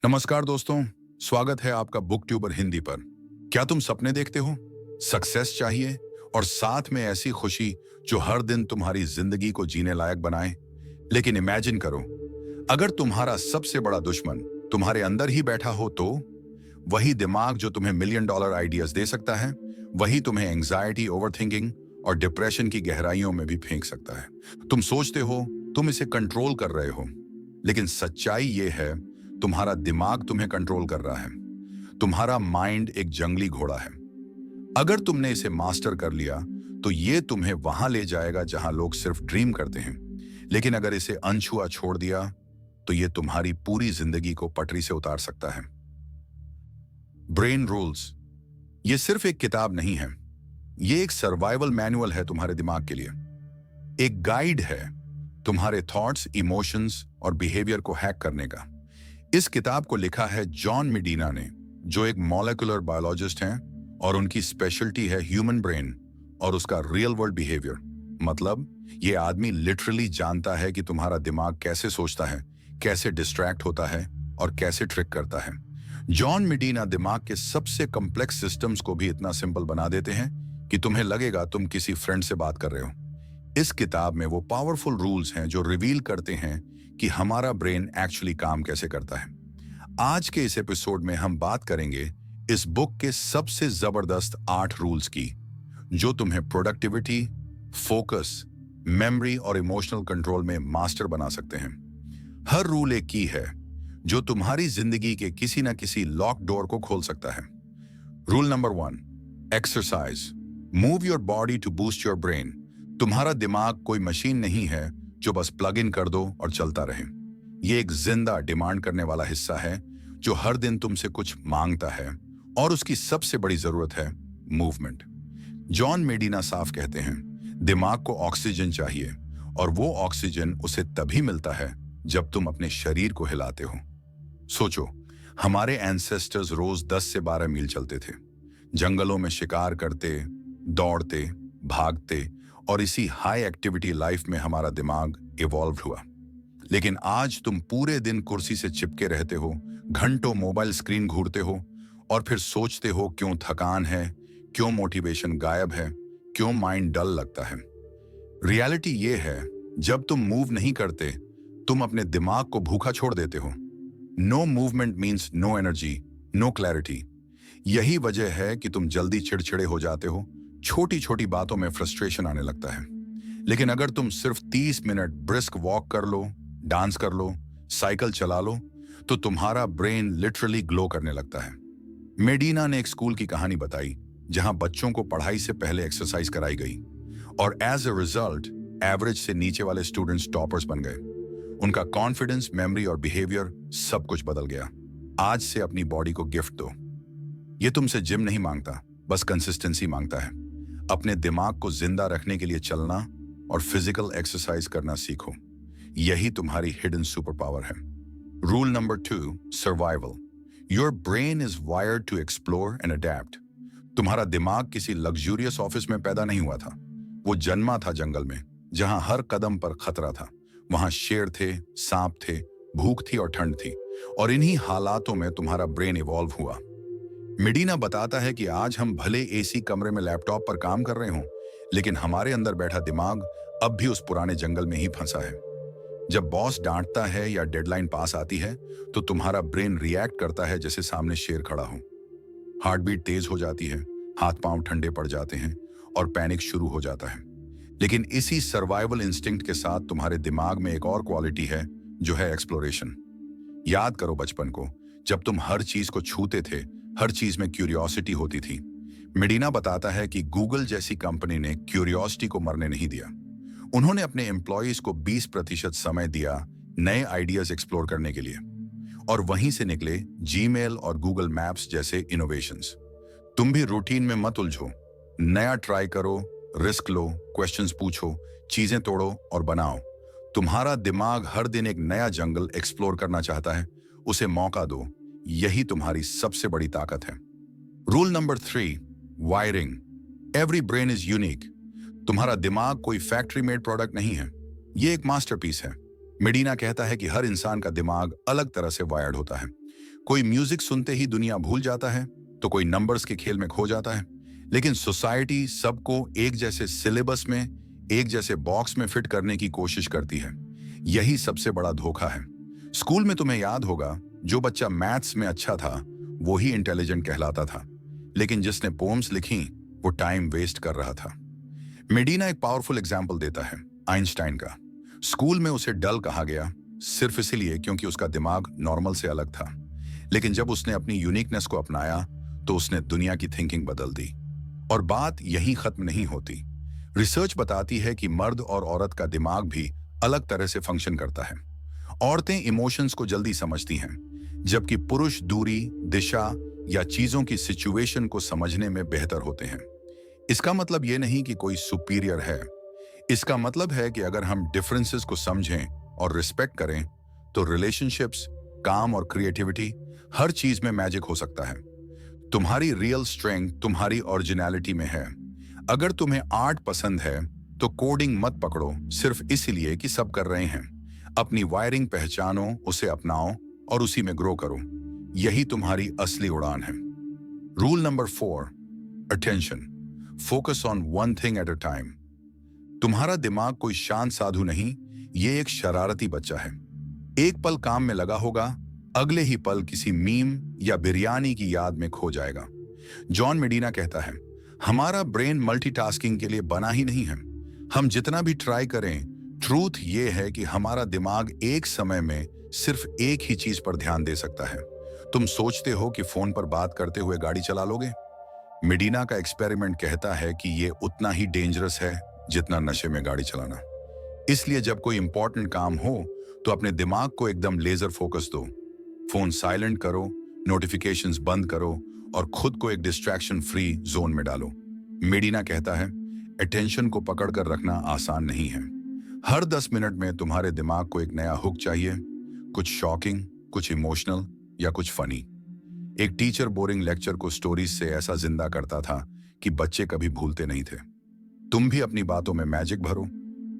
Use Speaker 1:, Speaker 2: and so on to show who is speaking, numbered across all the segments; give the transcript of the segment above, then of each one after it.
Speaker 1: नमस्कार दोस्तों, स्वागत है आपका बुक ट्यूबर हिंदी पर। क्या तुम सपने देखते हो, सक्सेस चाहिए और साथ में ऐसी खुशी जो हर दिन तुम्हारी जिंदगी को जीने लायक बनाए? लेकिन इमेजिन करो, अगर तुम्हारा सबसे बड़ा दुश्मन तुम्हारे अंदर ही बैठा हो तो? वही दिमाग जो तुम्हें मिलियन डॉलर आइडियाज दे सकता है, वही तुम्हें एंग्जाइटी, ओवरथिंकिंग और डिप्रेशन की गहराइयों में भी फेंक सकता है। तुम सोचते हो तुम इसे कंट्रोल कर रहे हो, लेकिन सच्चाई ये है तुम्हारा दिमाग तुम्हें कंट्रोल कर रहा है। तुम्हारा माइंड एक जंगली घोड़ा है। अगर तुमने इसे मास्टर कर लिया तो ये तुम्हें वहां ले जाएगा जहां लोग सिर्फ ड्रीम करते हैं, लेकिन अगर इसे अनछुआ छोड़ दिया तो ये तुम्हारी पूरी जिंदगी को पटरी से उतार सकता है। ब्रेन रूल्स ये सिर्फ एक किताब नहीं है, ये एक सर्वाइवल मैनुअल है तुम्हारे दिमाग के लिए। एक गाइड है तुम्हारे थॉट्स, इमोशंस और बिहेवियर को हैक करने का। इस किताब को लिखा है जॉन मेडिना ने, जो एक मॉलिक्यूलर बायोलॉजिस्ट हैं और उनकी स्पेशलिटी है ह्यूमन ब्रेन और उसका रियल वर्ल्ड बिहेवियर। मतलब ये आदमी लिटरली जानता है कि तुम्हारा दिमाग कैसे सोचता है, कैसे डिस्ट्रैक्ट होता है और कैसे ट्रिक करता है। जॉन मेडिना दिमाग के सबसे कॉम्प्लेक्स सिस्टम्स को भी इतना सिंपल बना देते हैं कि तुम्हें लगेगा तुम किसी फ्रेंड से बात कर रहे हो। इस किताब में वो पावरफुल रूल्स हैं जो रिवील करते हैं कि हमारा ब्रेन एक्चुअली काम कैसे करता है। आज के इस एपिसोड में हम बात करेंगे इस बुक के सबसे जबरदस्त 8 रूल्स की, जो तुम्हें प्रोडक्टिविटी, फोकस, मेमोरी और इमोशनल कंट्रोल में मास्टर बना सकते हैं। हर रूल एक की है जो तुम्हारी जिंदगी के किसी ना किसी लॉक डोर को खोल सकता है। Rule number 1, exercise. Move your body to boost your brain. तुम्हारा दिमाग कोई मशीन नहीं है जो बस प्लग इन कर दो और चलता रहे। ये एक जिंदा, डिमांड करने वाला हिस्सा है जो हर दिन तुमसे कुछ मांगता है, और उसकी सबसे बड़ी जरूरत है मूवमेंट। जॉन मेडिना साफ कहते हैं, दिमाग को ऑक्सीजन चाहिए और वो ऑक्सीजन उसे तभी मिलता है जब तुम अपने शरीर को हिलाते हो। सोचो, हमारे एंसेस्टर्स रोज 10 से 12 मील चलते थे, जंगलों में शिकार करते, दौड़ते, भागते, और इसी हाई एक्टिविटी लाइफ में हमारा दिमाग इवॉल्व हुआ। लेकिन आज तुम पूरे दिन कुर्सी से चिपके रहते हो, घंटों मोबाइल स्क्रीन घूरते हो और फिर सोचते हो क्यों थकान है, क्यों मोटिवेशन गायब है, क्यों माइंड डल लगता है। रियलिटी ये है, जब तुम मूव नहीं करते तुम अपने दिमाग को भूखा छोड़ देते हो। No movement means no energy, no clarity. यही वजह है कि तुम जल्दी चिड़चिड़े हो जाते हो, छोटी छोटी बातों में फ्रस्ट्रेशन आने लगता है। लेकिन अगर तुम सिर्फ 30 मिनट ब्रिस्क वॉक कर लो, डांस कर लो, साइकिल चला लो, तो तुम्हारा ब्रेन लिटरली ग्लो करने लगता है। मेडिना ने एक स्कूल की कहानी बताई जहां बच्चों को पढ़ाई से पहले एक्सरसाइज कराई गई और एज अ रिजल्ट एवरेज से नीचे वाले स्टूडेंट्स टॉपर्स बन गए। उनका कॉन्फिडेंस, मेमोरी और बिहेवियर सब कुछ बदल गया। आज से अपनी बॉडी को गिफ्ट दो। ये तुमसे जिम नहीं मांगता, बस कंसिस्टेंसी मांगता है। अपने दिमाग को जिंदा रखने के लिए चलना और फिजिकल एक्सरसाइज करना सीखो। यही तुम्हारी हिडन सुपर पावर है। Rule number 2, survival. Your brain is wired to explore and adapt. तुम्हारा दिमाग किसी लग्जूरियस ऑफिस में पैदा नहीं हुआ था। वो जन्मा था जंगल में, जहां हर कदम पर खतरा था। वहां शेर थे, सांप थे, भूख थी और ठंड थी, और इन्हीं हालातों में तुम्हारा ब्रेन इवॉल्व हुआ। मेडिना बताता है कि आज हम भले एसी कमरे में लैपटॉप पर काम कर रहे हों, लेकिन हमारे अंदर बैठा दिमाग अब भी उस पुराने जंगल में ही फंसा है। जब बॉस डांटता है या डेडलाइन पास आती है तो तुम्हारा ब्रेन रिएक्ट करता है जैसे सामने शेर खड़ा हो। हार्ट बीट तेज हो जाती है, हाथ पांव ठंडे पड़ जाते हैं और पैनिक शुरू हो जाता है। लेकिन इसी सर्वाइवल इंस्टिंक्ट के साथ तुम्हारे दिमाग में एक और क्वालिटी है जो है एक्सप्लोरेशन। याद करो बचपन को, जब तुम हर चीज को छूते थे, हर चीज में क्यूरियोसिटी होती थी। मेडिना बताता है कि गूगल जैसी कंपनी ने क्यूरियोसिटी को मरने नहीं दिया। उन्होंने अपने एम्प्लॉयज को 20% समय दिया नए आइडियाज एक्सप्लोर करने के लिए, और वहीं से निकले जीमेल और गूगल मैप्स जैसे इनोवेशंस। तुम भी रूटीन में मत उलझो, नया ट्राई करो, रिस्क लो, क्वेश्चंस पूछो, चीजें तोड़ो और बनाओ। तुम्हारा दिमाग हर दिन एक नया जंगल एक्सप्लोर करना चाहता है, उसे मौका दो। यही तुम्हारी सबसे बड़ी ताकत है। Rule number 3, wiring. Every brain is unique. तुम्हारा दिमाग कोई फैक्ट्री मेड प्रोडक्ट नहीं है, ये एक मास्टरपीस है। मेडिना कहता है कि हर इंसान का दिमाग अलग तरह से वायर्ड होता है। कोई म्यूजिक सुनते ही दुनिया भूल जाता है, तो कोई नंबर्स के खेल में खो जाता है। लेकिन सोसाइटी सबको एक जैसे सिलेबस में, एक जैसे बॉक्स में फिट करने की कोशिश करती है। यही सबसे बड़ा धोखा है। स्कूल में तुम्हें याद होगा, जो बच्चा मैथ्स में अच्छा था वो ही इंटेलिजेंट कहलाता था, लेकिन जिसने पोम्स लिखी वो टाइम वेस्ट कर रहा था। मेडिना एक पावरफुल एग्जाम्पल देता है आइंस्टाइन का। स्कूल में उसे डल कहा गया सिर्फ इसलिए क्योंकि उसका दिमाग नॉर्मल से अलग था, लेकिन जब उसने अपनी यूनिकनेस को अपनाया तो उसने दुनिया की थिंकिंग बदल दी। और बात यहीं खत्म नहीं होती। रिसर्च बताती है कि मर्द और औरत का दिमाग भी अलग तरह से फंक्शन करता है। औरतें इमोशंस को जल्दी समझती हैं, जबकि पुरुष दूरी, दिशा या चीजों की सिचुएशन को समझने में बेहतर होते हैं। इसका मतलब यह नहीं कि कोई सुपीरियर है। इसका मतलब है कि अगर हम डिफरेंसेस को समझें और रिस्पेक्ट करें, तो रिलेशनशिप्स, काम और क्रिएटिविटी, हर चीज में मैजिक हो सकता है। तुम्हारी रियल स्ट्रेंथ तुम्हारी ओरिजिनलिटी में है। अगर तुम्हें आर्ट पसंद है तो कोडिंग मत पकड़ो सिर्फ इसलिए कि सब कर रहे हैं। अपनी वायरिंग पहचानो, उसे अपनाओ और उसी में ग्रो करो। यही तुम्हारी असली उड़ान है। Rule number 4, attention. Focus on one thing at a time. तुम्हारा दिमाग कोई शांत साधु नहीं, ये एक शरारती बच्चा है। एक पल काम में लगा होगा, अगले ही पल किसी मीम या बिरयानी की याद में खो जाएगा। जॉन मेडिना कहता है, हमारा ब्रेन मल्टीटास्किंग के लिए बना ही नहीं है। हम जितना भी ट्राई करें, ट्रूथ ये है कि हमारा दिमाग एक समय में सिर्फ एक ही चीज पर ध्यान दे सकता है। तुम सोचते हो कि फोन पर बात करते हुए गाड़ी चला लोगे। मेडिना का एक्सपेरिमेंट कहता है कि ये उतना ही डेंजरस है जितना नशे में गाड़ी चलाना। इसलिए जब कोई इंपॉर्टेंट काम हो तो अपने दिमाग को एकदम लेजर फोकस दो। फोन साइलेंट करो, नोटिफिकेशंस बंद करो और खुद को एक डिस्ट्रैक्शन फ्री जोन में डालो। मेडिना कहता है, अटेंशन को पकड़कर रखना आसान नहीं है। हर 10 मिनट में तुम्हारे दिमाग को एक नया हुक चाहिए, कुछ शॉकिंग, कुछ इमोशनल या कुछ फनी। एक टीचर बोरिंग लेक्चर को स्टोरीज से ऐसा जिंदा करता था कि बच्चे कभी भूलते नहीं थे। तुम भी अपनी बातों में मैजिक भरो,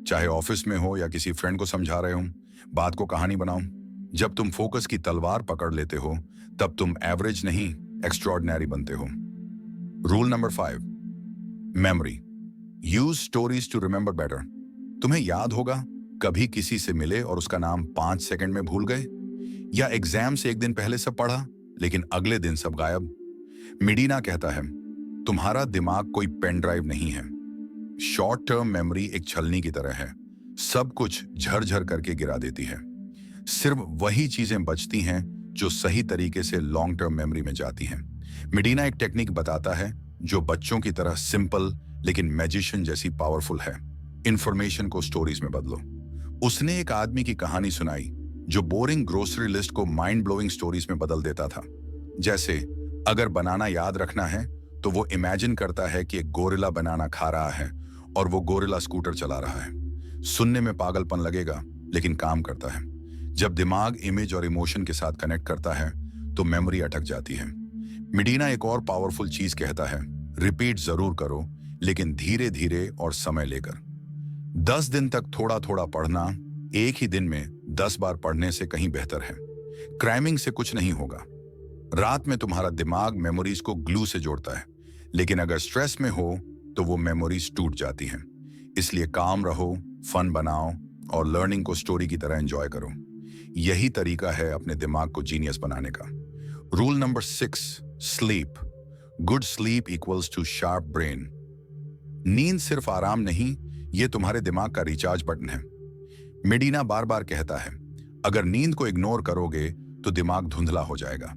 Speaker 1: चाहे ऑफिस में हो या किसी फ्रेंड को समझा रहे हो। बात को कहानी बनाओ। जब तुम फोकस की तलवार पकड़ लेते हो, तब तुम एवरेज नहीं, एक्स्ट्रॉर्डिनरी बनते हो। Rule number 5, memory. Use stories to remember better. तुम्हें याद होगा, कभी किसी से मिले और उसका नाम 5 सेकंड में भूल गए, या एग्जाम से एक दिन पहले सब पढ़ा लेकिन अगले दिन सब गायब। मेडिना कहता है, तुम्हारा दिमाग कोई पेन ड्राइव नहीं है। शॉर्ट टर्म मेमोरी एक छलनी की तरह है, सब कुछ झरझर करके गिरा देती है। सिर्फ वही चीजें बचती हैं जो सही तरीके से लॉन्ग टर्म मेमोरी में जाती हैं। मेडिना एक टेक्निक बताता है जो बच्चों की तरह सिंपल लेकिन मैजिशियन जैसी पावरफुल है। इंफॉर्मेशन को स्टोरीज में बदलो। उसने एक आदमी की कहानी सुनाई जो बोरिंग ग्रोसरी लिस्ट को माइंड ब्लोइंग स्टोरीज में बदल देता था। जैसे, अगर बनाना याद रखना है तो वो इमेजिन करता है कि एक गोरिल्ला बनाना खा रहा है और वो गोरिल्ला स्कूटर चला रहा है। सुनने में पागलपन लगेगा लेकिन काम करता है। जब दिमाग इमेज और इमोशन के साथ कनेक्ट करता है तो मेमोरी अटक जाती है। मेडिना एक और पावरफुल चीज कहता है, रिपीट जरूर करो लेकिन धीरे धीरे और समय लेकर। 10 दिन तक थोड़ा थोड़ा पढ़ना एक ही दिन में 10 बार पढ़ने से कहीं बेहतर है। क्राइमिंग से कुछ नहीं होगा। रात में तुम्हारा दिमाग मेमोरीज को ग्लू से जोड़ता है, लेकिन अगर स्ट्रेस में हो तो वो मेमोरीज टूट जाती हैं। इसलिए काम रहो, फन बनाओ और लर्निंग को स्टोरी की तरह एंजॉय करो। यही तरीका है अपने दिमाग को जीनियस बनाने का। Rule number 6, sleep. Good sleep equals to sharp brain. नींद सिर्फ आराम नहीं, ये तुम्हारे दिमाग का रिचार्ज बटन है। मेडिना बार बार कहता है, अगर नींद को इग्नोर करोगे तो दिमाग धुंधला हो जाएगा।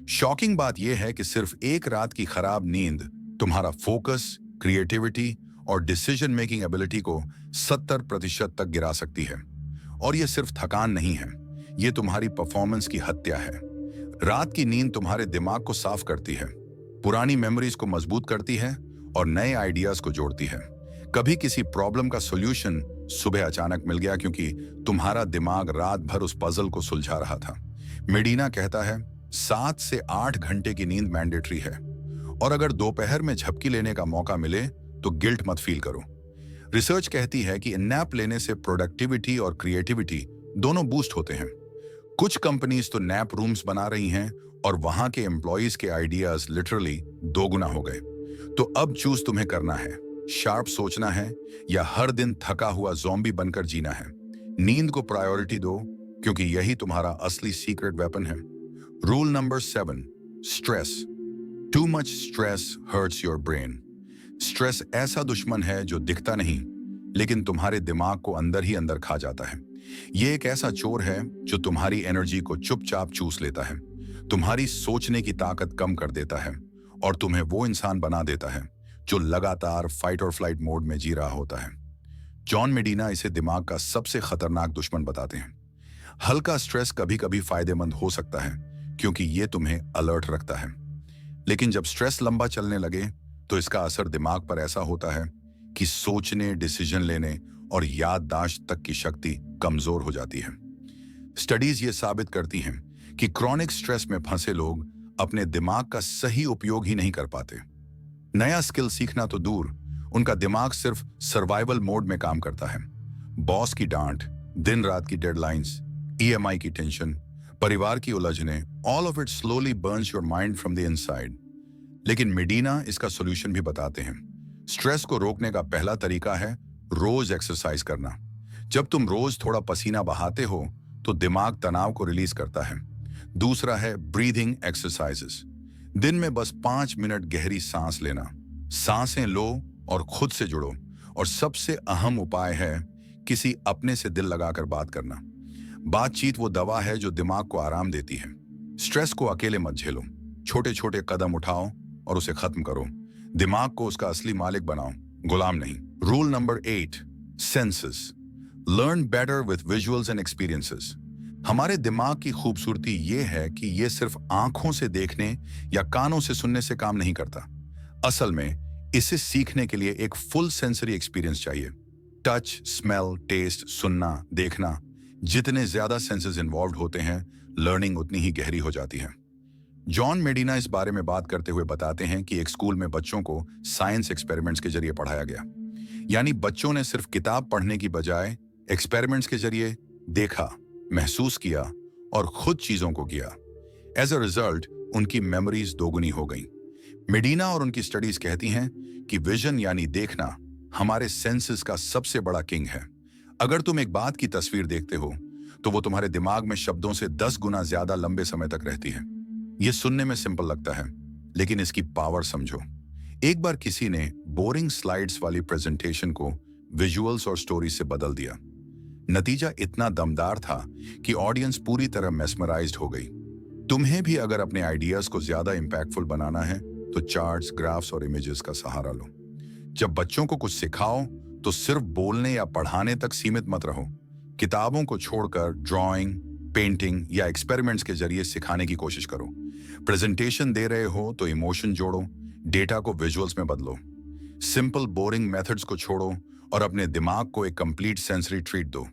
Speaker 1: शॉकिंग बात यह है कि सिर्फ एक रात की खराब नींद तुम्हारा फोकस, क्रिएटिविटी और डिसीजन मेकिंग एबिलिटी को 70% तक गिरा सकती है। और यह सिर्फ थकान नहीं है, यह तुम्हारी परफॉर्मेंस की हत्या है। रात की नींद तुम्हारे दिमाग को साफ करती है, पुरानी मेमोरीज को मजबूत करती है और नए आइडियाज को जोड़ती है। कभी किसी प्रॉब्लम का सॉल्यूशन सुबह अचानक मिल गया क्योंकि तुम्हारा दिमाग रात भर उस पजल को सुलझा रहा था। मेडिना कहता है, 7 से 8 घंटे की नींद मैंडेटरी है, और अगर दोपहर में झपकी लेने का मौका मिले तो गिल्ट मत फील करो। रिसर्च कहती है कि नैप लेने से प्रोडक्टिविटी और क्रिएटिविटी दोनों बूस्ट होते हैं। कुछ कंपनीज तो नैप रूम्स बना रही हैं और वहां के एम्प्लॉयज के आइडियाज लिटरली दोगुना हो गए। तो अब चूज तुम्हें करना है, शार्प सोचना है या हर दिन थका हुआ ज़ॉम्बी बनकर जीना है। नींद को प्रायोरिटी दो, क्योंकि यही तुम्हारा असली सीक्रेट वेपन है। Rule number 7, stress. Too much stress hurts your brain. Stress ऐसा दुश्मन है जो दिखता नहीं, लेकिन तुम्हारे दिमाग को अंदर ही अंदर खा जाता है। ये एक ऐसा चोर है जो तुम्हारी एनर्जी को चुपचाप चूस लेता है, तुम्हारी सोचने की ताकत कम कर देता है और तुम्हें वो इंसान बना देता है जो लगातार फाइट और फ्लाइट मोड में जी रहा होता है। जॉन मेडिना इसे दिमाग का सबसे खतरनाक दुश्मन बताते हैं। हल्का स्ट्रेस कभी कभी फायदेमंद हो सकता है, क्योंकि ये तुम्हें अलर्ट रखता है, लेकिन जब स्ट्रेस लंबा चलने लगे तो इसका असर दिमाग पर ऐसा होता है कि सोचने, डिसीजन लेने और याददाश्त तक की शक्ति कमजोर हो जाती है। स्टडीज ये साबित करती हैं कि क्रॉनिक स्ट्रेस में फंसे लोग अपने दिमाग का सही उपयोग ही नहीं कर पाते। नया स्किल सीखना तो दूर, उनका दिमाग सिर्फ सर्वाइवल मोड में काम करता है। बॉस की डांट, दिन रात की डेडलाइंस, ईएमआई की टेंशन, परिवार की उलझने, all of it slowly burns your mind from the inside. लेकिन मेडिना इसका सॉल्यूशन भी बताते हैं। स्ट्रेस को रोकने का पहला तरीका है रोज एक्सरसाइज करना। जब तुम रोज थोड़ा पसीना बहाते हो तो दिमाग तनाव को रिलीज करता है। दूसरा है ब्रीदिंग एक्सरसाइजेस। दिन में बस 5 मिनट गहरी सांस लेना। सांसें लो और खुद से जुड़ो। और सबसे अहम उपाय है किसी अपने से दिल लगाकर बात करना। बातचीत वो दवा है जो दिमाग को आराम देती है। स्ट्रेस को अकेले मत झेलो, छोटे छोटे कदम उठाओ और उसे खत्म करो। दिमाग को उसका असली मालिक बनाओ, गुलाम नहीं। Rule number 8, senses. Learn better with visuals and experiences. हमारे दिमाग की खूबसूरती ये है कि ये सिर्फ आंखों से देखने या कानों से सुनने से काम नहीं करता। असल में इसे सीखने के लिए एक फुल सेंसरी एक्सपीरियंस चाहिए। टच, स्मेल, टेस्ट, सुनना, देखना, जितने ज्यादा सेंसेस इन्वॉल्व होते हैं, लर्निंग उतनी ही गहरी हो जाती है। जॉन मेडिना इस बारे में बात करते हुए बताते हैं कि एक स्कूल में बच्चों को साइंस एक्सपेरिमेंट्स के जरिए पढ़ाया गया। यानी बच्चों ने सिर्फ किताब पढ़ने की बजाय एक्सपेरिमेंट्स के जरिए देखा, महसूस किया और खुद चीजों को किया। एज अ रिजल्ट उनकी मेमोरीज दोगुनी हो गई। मेडिना और उनकी स्टडीज कहती हैं कि विजन यानी देखना हमारे सेंसेस का सबसे बड़ा किंग है। अगर तुम एक बात की तस्वीर देखते हो तो वो तुम्हारे दिमाग में शब्दों से 10 गुना ज्यादा लंबे समय तक रहती है। ये सुनने में सिंपल लगता है, लेकिन इसकी पावर समझो। एक बार किसी ने बोरिंग स्लाइड्स वाली प्रेजेंटेशन को विजुअल्स और स्टोरी से बदल दिया। नतीजा इतना दमदार था कि ऑडियंस पूरी तरह मेस्मराइज्ड हो गई। तुम्हें भी अगर अपने आइडियाज को ज्यादा इंपैक्टफुल बनाना है तो चार्ट्स, ग्राफ्स और इमेजेस का सहारा लो। जब बच्चों को कुछ सिखाओ तो सिर्फ बोलने या पढ़ाने तक सीमित मत रहो। किताबों को छोड़कर ड्राइंग, पेंटिंग या एक्सपेरिमेंट्स के जरिए सिखाने की कोशिश करो। प्रेजेंटेशन दे रहे हो तो इमोशन जोड़ो, डेटा को विजुअल्स में बदलो। सिंपल बोरिंग मेथड्स को छोड़ो और अपने दिमाग को एक कंप्लीट सेंसरी ट्रीट दो।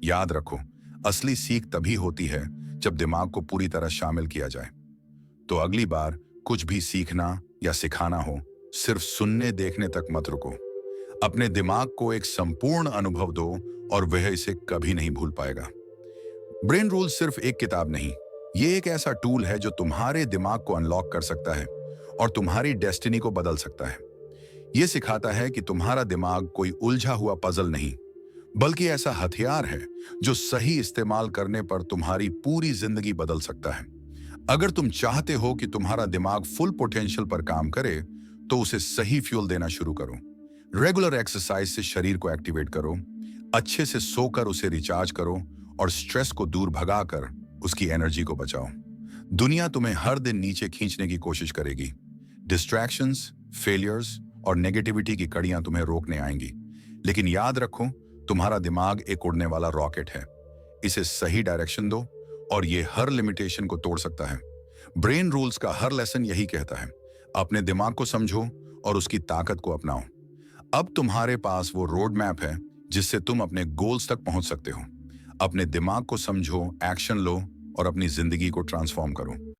Speaker 1: याद रखो, असली सीख तभी होती है जब दिमाग को पूरी तरह शामिल किया जाए। तो अगली बार कुछ भी सीखना या सिखाना हो, सिर्फ सुनने देखने तक मत रुको। अपने दिमाग को एक संपूर्ण अनुभव दो और वह इसे कभी नहीं भूल पाएगा। ब्रेन रूल सिर्फ एक किताब नहीं, ये एक ऐसा टूल है जो तुम्हारे दिमाग को अनलॉक कर सकता है और तुम्हारी डेस्टिनी को बदल सकता है। यह सिखाता है कि तुम्हारा दिमाग कोई उलझा हुआ पजल नहीं, बल्कि ऐसा हथियार है जो सही इस्तेमाल करने पर तुम्हारी पूरी जिंदगी बदल सकता है। अगर तुम चाहते हो कि तुम्हारा दिमाग फुल पोटेंशियल पर काम करे, तो उसे सही फ्यूल देना शुरू करो। रेगुलर एक्सरसाइज से शरीर को एक्टिवेट करो, अच्छे से सोकर उसे रिचार्ज करो और स्ट्रेस को दूर भगाकर उसकी एनर्जी को बचाओ। दुनिया तुम्हें हर दिन नीचे खींचने की कोशिश करेगी। डिस्ट्रैक्शंस, फेलियर्स और नेगेटिविटी की कड़ियां तुम्हें रोकने आएंगी, लेकिन याद रखो, तुम्हारा दिमाग एक उड़ने वाला रॉकेट है। इसे सही डायरेक्शन दो और ये हर लिमिटेशन को तोड़ सकता है। ब्रेन रूल्स का हर लेसन यही कहता है, अपने दिमाग को समझो और उसकी ताकत को अपनाओ। अब तुम्हारे पास वो रोड मैप है जिससे तुम अपने गोल्स तक पहुंच सकते हो। अपने दिमाग को समझो, एक्शन लो और अपनी जिंदगी को ट्रांसफॉर्म करो।